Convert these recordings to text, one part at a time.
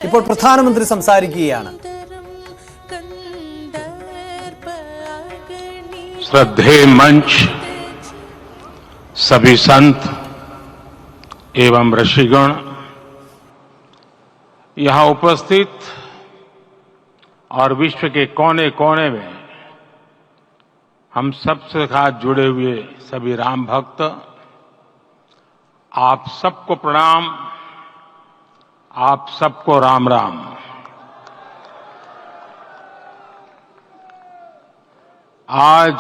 ഇപ്പോൾ പ്രധാനമന്ത്രി സംസാരിക്കുകയാണ്. श्रद्धेय मंच, सभी संत एवं ऋषिगण, यहां उपस्थित और विश्व के कोने कोने में हम सबसे साथ जुड़े हुए सभी राम भक्त, आप सबको प्रणाम, आप सबको राम राम। आज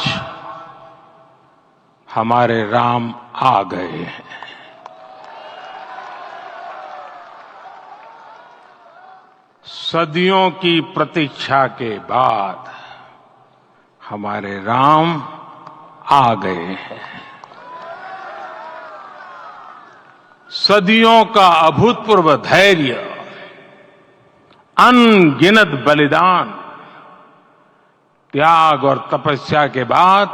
हमारे राम आ गए हैं। सदियों की प्रतीक्षा के बाद हमारे राम आ गए हैं। सदियों का अभूतपूर्व धैर्य, अनगिनत बलिदान, त्याग और तपस्या के बाद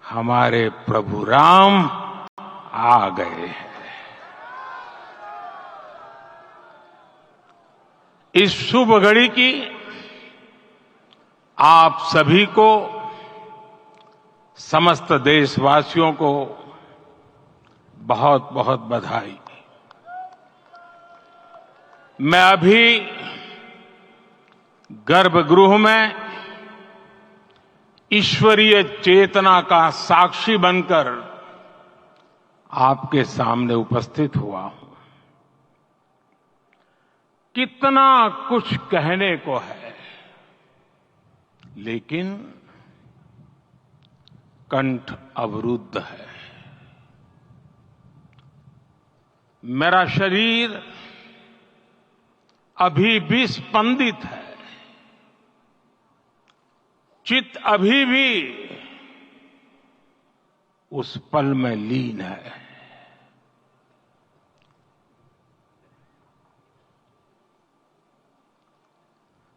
हमारे प्रभु राम आ गए हैं। इस शुभ घड़ी की आप सभी को, समस्त देशवासियों को बहुत बहुत बधाई। मैं अभी गर्भगृह में ईश्वरीय चेतना का साक्षी बनकर आपके सामने उपस्थित हुआ हूं। कितना कुछ कहने को है, लेकिन कंठ अवरुद्ध है। मेरा शरीर अभी भी स्पंदित है, चित्त अभी भी उस पल में लीन है।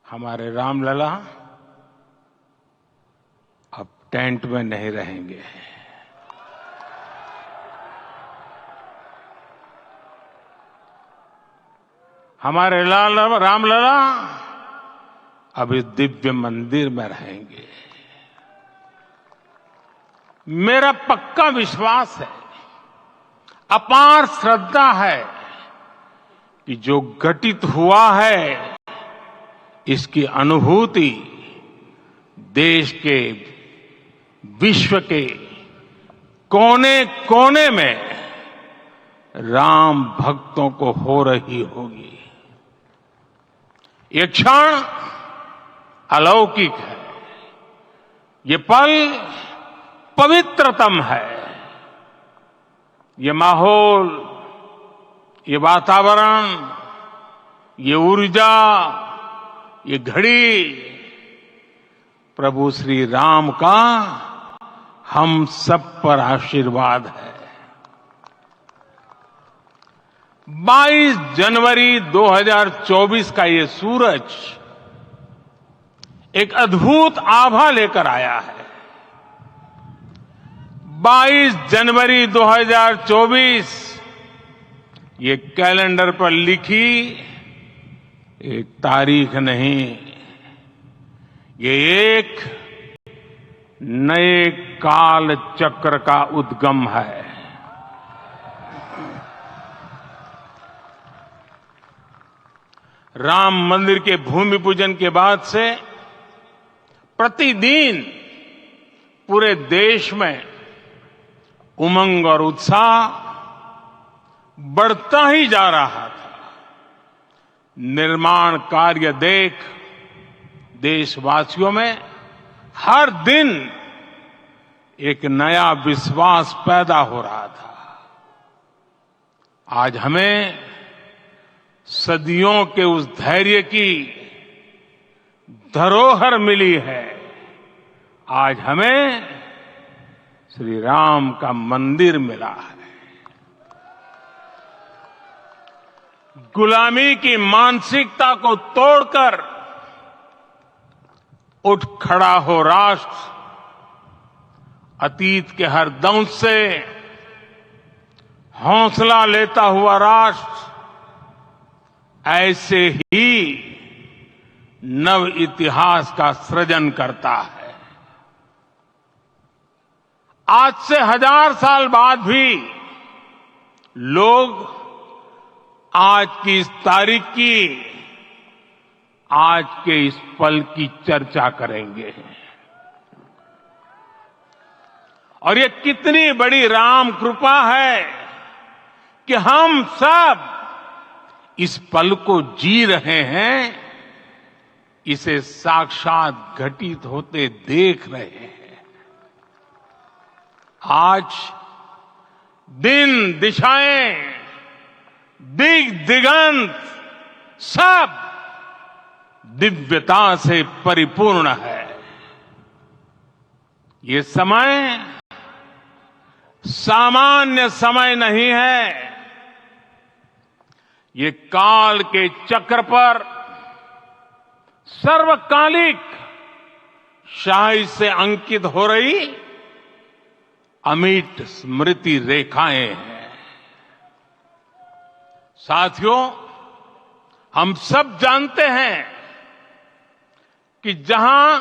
हमारे रामलला अब टेंट में नहीं रहेंगे। हमारे रामलला अब इस दिव्य मंदिर में रहेंगे। मेरा पक्का विश्वास है, अपार श्रद्धा है कि जो घटित हुआ है, इसकी अनुभूति देश के, विश्व के कोने कोने में राम भक्तों को हो रही होगी। ये क्षण अलौकिक है, ये पल पवित्रतम है। ये माहौल, ये वातावरण, ये ऊर्जा, ये घड़ी प्रभु श्री राम का हम सब पर आशीर्वाद है। 22 जनवरी 2024 का ये सूरज एक अद्भुत आभा लेकर आया है। 22 जनवरी 2024 ये कैलेंडर पर लिखी एक तारीख नहीं, ये एक नए काल चक्र का उद्गम है। राम मंदिर के भूमि पूजन के बाद से प्रतिदिन पूरे देश में उमंग और उत्साह बढ़ता ही जा रहा था। निर्माण कार्य देख देशवासियों में हर दिन एक नया विश्वास पैदा हो रहा था। आज हमें सदियों के उस धैर्य की धरोहर मिली है। आज हमें श्री राम का मंदिर मिला है। गुलामी की मानसिकता को तोड़कर उठ खड़ा हो राष्ट्र, अतीत के हर दंश से हौसला लेता हुआ राष्ट्र, ऐसे ही नव इतिहास का सृजन करता है। आज से 1000 साल बाद भी लोग आज की इस तारीख की, आज के इस पल की चर्चा करेंगे। और ये कितनी बड़ी राम कृपा है कि हम सब इस पल को जी रहे हैं, इसे साक्षात घटित होते देख रहे हैं। आज दिन, दिशाएं, दिगंत सब दिव्यता से परिपूर्ण है। ये समय सामान्य समय नहीं है। ये काल के चक्र पर सर्वकालिक शाही से अंकित हो रही अमिट स्मृति रेखाएं हैं। साथियों, हम सब जानते हैं कि जहां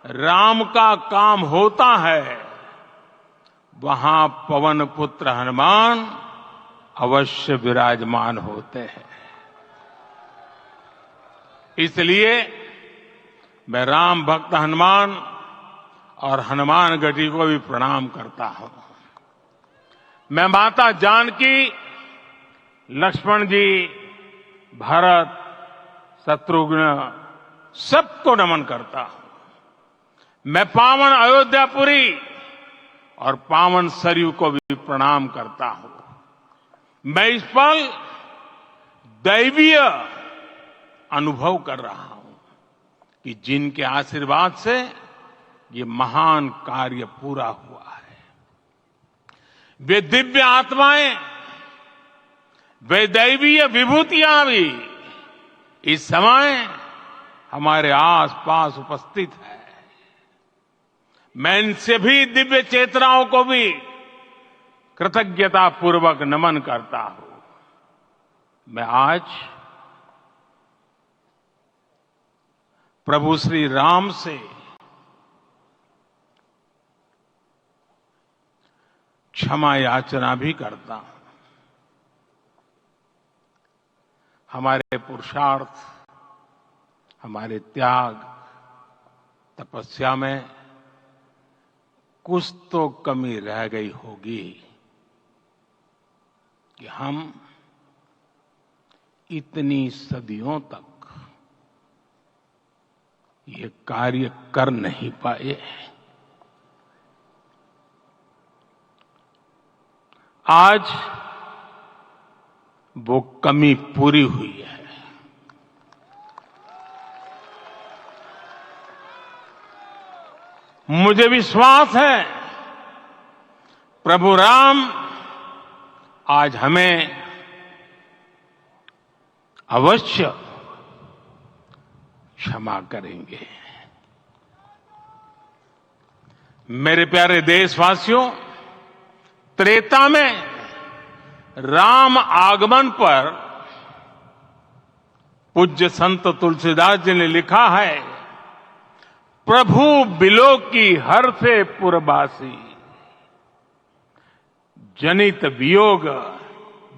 राम का काम होता है, वहां पवन पुत्र हनुमान अवश्य विराजमान होते हैं। इसलिए मैं राम भक्त हनुमान और हनुमान गढ़ी को भी प्रणाम करता हूं। मैं माता जानकी, लक्ष्मण जी, भरत, शत्रुघ्न सबको नमन करता हूं। मैं पावन अयोध्यापुरी और पावन सरयू को भी प्रणाम करता हूं। मैं इस पल दैवीय अनुभव कर रहा हूं कि जिनके आशीर्वाद से ये महान कार्य पूरा हुआ है। वे दिव्य आत्माएं, वे दैवीय विभूतियां भी इस समय हमारे आसपास उपस्थित है। मैं इन सभी दिव्य चेतनाओं को भी कृतज्ञता पूर्वक नमन करता हूं। मैं आज प्रभु श्री राम से क्षमा याचना भी करता हूं। हमारे पुरुषार्थ, हमारे त्याग, तपस्या में कुछ तो कमी रह गई होगी कि हम इतनी सदियों तक ये कार्य कर नहीं पाए। आज वो कमी पूरी हुई है। मुझे विश्वास है प्रभु राम आज हमें अवश्य क्षमा करेंगे। मेरे प्यारे देशवासियों, त्रेता में राम आगमन पर पूज्य संत तुलसीदास जी ने लिखा है, प्रभु बिलोकी हर से पुरबासी, जनित वियोग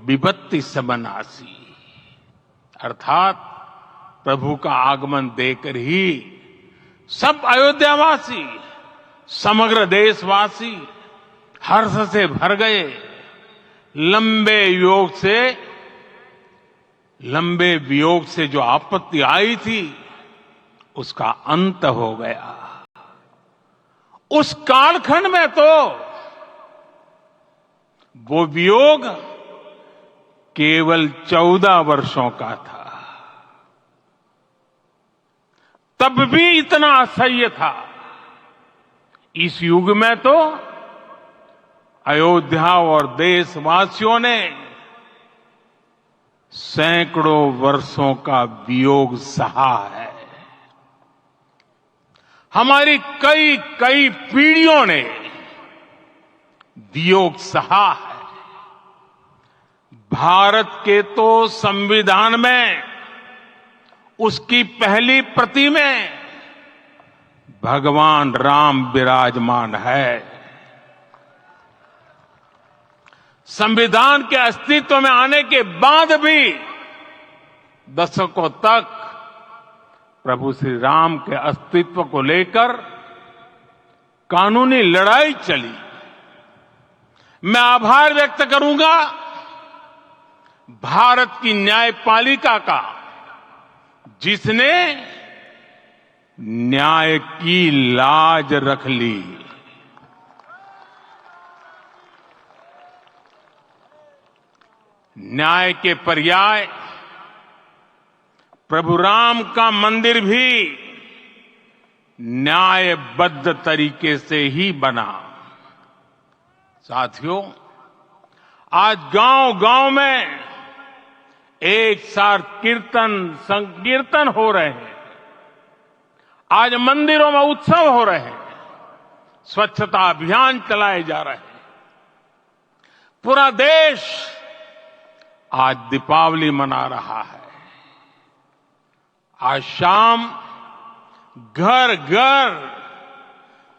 विपत्ति सबनासी। अर्थात प्रभु का आगमन देकर ही सब अयोध्यावासी, समग्र देशवासी हर्ष से भर गए। लंबे वियोग से जो आपत्ति आई थी, उसका अंत हो गया। उस कालखंड में तो वो वियोग केवल 14 वर्षों का था। तब भी इतना असह्य था। इस युग में तो अयोध्या और देशवासियों ने सैकड़ों वर्षों का वियोग सहा है। हमारी कई कई पीढ़ियों ने वियोग सहा है। भारत के तो संविधान में उसकी पहली प्रति में भगवान राम विराजमान है। संविधान के अस्तित्व में आने के बाद भी दशकों तक प्रभु श्री राम के अस्तित्व को लेकर कानूनी लड़ाई चली। मैं आभार व्यक्त करूंगा भारत की न्यायपालिका का, जिसने न्याय की लाज रख ली। न्याय के पर्याय प्रभु राम का मंदिर भी न्यायबद्ध तरीके से ही बना। साथियों, आज गांव-गांव में एक साथ कीर्तन संकीर्तन हो रहे हैं। आज मंदिरों में उत्सव हो रहे हैं, स्वच्छता अभियान चलाए जा रहे हैं। पूरा देश आज दीपावली मना रहा है। आज शाम घर घर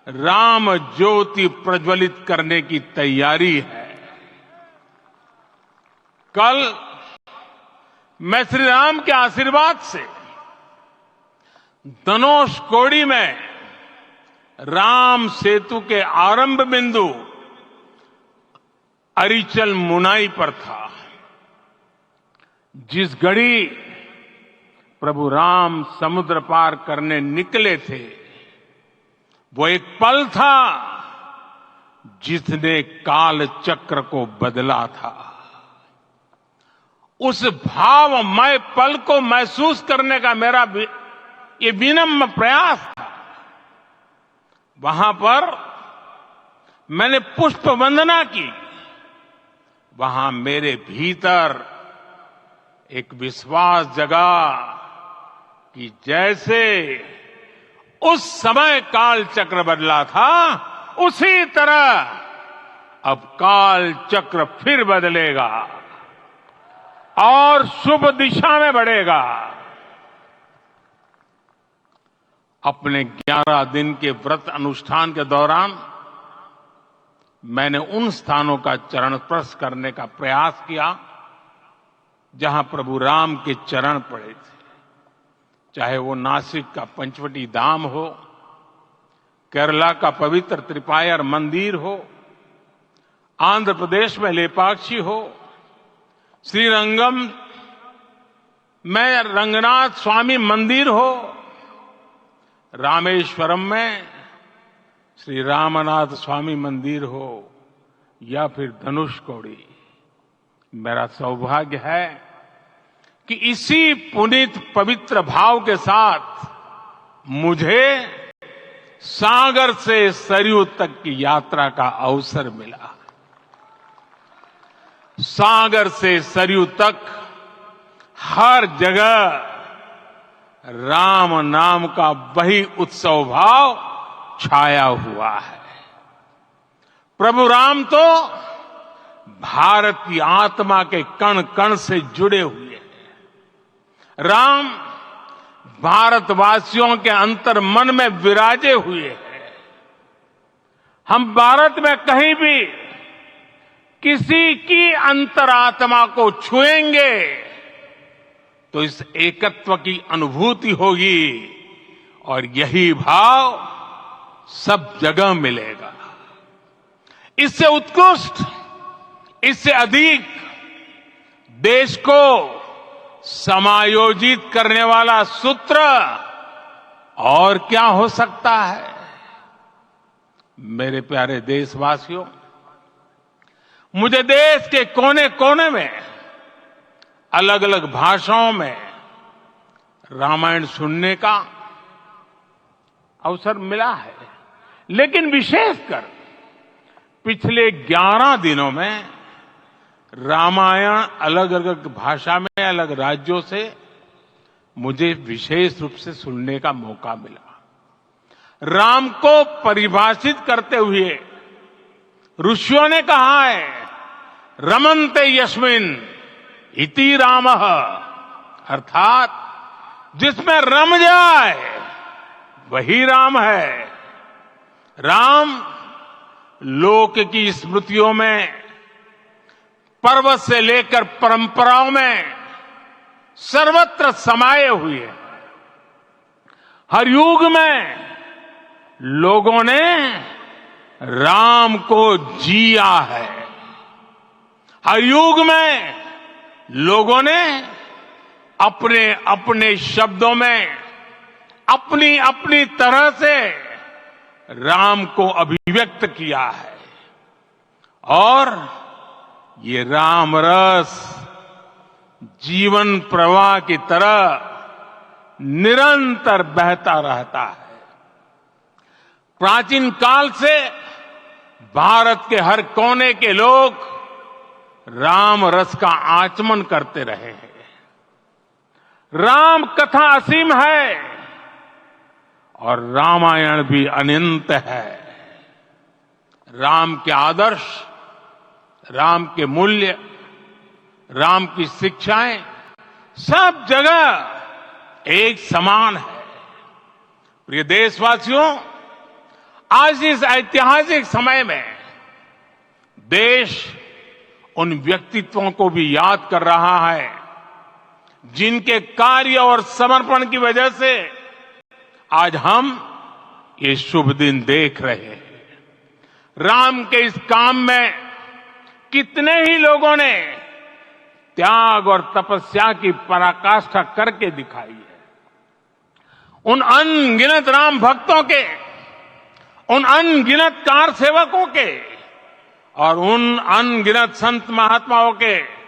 राम ज्योति प्रज्वलित करने की तैयारी है। कल मैं श्री राम के आशीर्वाद से धनुषकोडी में राम सेतु के आरंभ बिंदु अरिचल मुनाई पर था। जिस घड़ी प्रभु राम समुद्र पार करने निकले थे, वो एक पल था जिसने काल चक्र को बदला था। उस भावमय पल को महसूस करने का मेरा ये विनम्र प्रयास था। वहां पर मैंने पुष्प वंदना की। वहां मेरे भीतर एक विश्वास जगा कि जैसे उस समय काल चक्र बदला था, उसी तरह अब काल चक्र फिर बदलेगा और शुभ दिशा में बढ़ेगा। अपने 11 दिन के व्रत अनुष्ठान के दौरान मैंने उन स्थानों का चरण स्पर्श करने का प्रयास किया जहां प्रभु राम के चरण पड़े थे। चाहे वो नासिक का पंचवटी धाम हो, केरला का पवित्र त्रिपायर मंदिर हो, आंध्र प्रदेश में लेपाक्षी हो, श्रीरंगम में रंगनाथ स्वामी मंदिर हो, रामेश्वरम में श्री रामनाथ स्वामी मंदिर हो, या फिर धनुषकोडी। मेरा सौभाग्य है कि इसी पुनीत पवित्र भाव के साथ मुझे सागर से सरयू तक की यात्रा का अवसर मिला। सागर से सरयू तक हर जगह राम नाम का वही उत्सव भाव छाया हुआ है। प्रभु राम तो भारत की आत्मा के कण कण से जुड़े हुए हैं। राम भारतवासियों के अंतर मन में विराजे हुए हैं। हम भारत में कहीं भी किसी की अंतरात्मा को छुएंगे तो इस एकत्व की अनुभूति होगी और यही भाव सब जगह मिलेगा। इससे उत्कृष्ट, इससे अधिक देश को समायोजित करने वाला सूत्र और क्या हो सकता है। मेरे प्यारे देशवासियों, मुझे देश के कोने कोने में अलग अलग भाषाओं में रामायण सुनने का अवसर मिला है, लेकिन विशेषकर पिछले 11 दिनों में रामायण अलग अलग भाषा में अलग राज्यों से मुझे विशेष रूप से सुनने का मौका मिला। राम को परिभाषित करते हुए ऋषियों ने कहा है, रमन्ते यस्मिन् इति रामः, अर्थात जिसमें रम जाए वही राम है। राम लोक की स्मृतियों में, पर्वत से लेकर परंपराओं में सर्वत्र समाये हुए हैं। हर युग में लोगों ने राम को जिया है। हर युग में लोगों ने अपने अपने शब्दों में अपनी अपनी तरह से राम को अभिव्यक्त किया है। और ये राम रस जीवन प्रवाह की तरह निरंतर बहता रहता है। प्राचीन काल से भारत के हर कोने के लोग राम रस का आचमन करते रहे हैं। राम कथा असीम है और रामायण भी अनंत है। राम के आदर्श, राम के मूल्य, राम की शिक्षाएं सब जगह एक समान है। प्रिय देशवासियों, आज इस ऐतिहासिक समय में देश उन व्यक्तित्वों को भी याद कर रहा है जिनके कार्य और समर्पण की वजह से आज हम ये शुभ दिन देख रहे हैं। राम के इस काम में कितने ही लोगों ने त्याग और तपस्या की पराकाष्ठा करके दिखाई है। उन अनगिनत राम भक्तों के, उन अनगिनत कार सेवकों के और उन अनगिनत संत महात्माओं के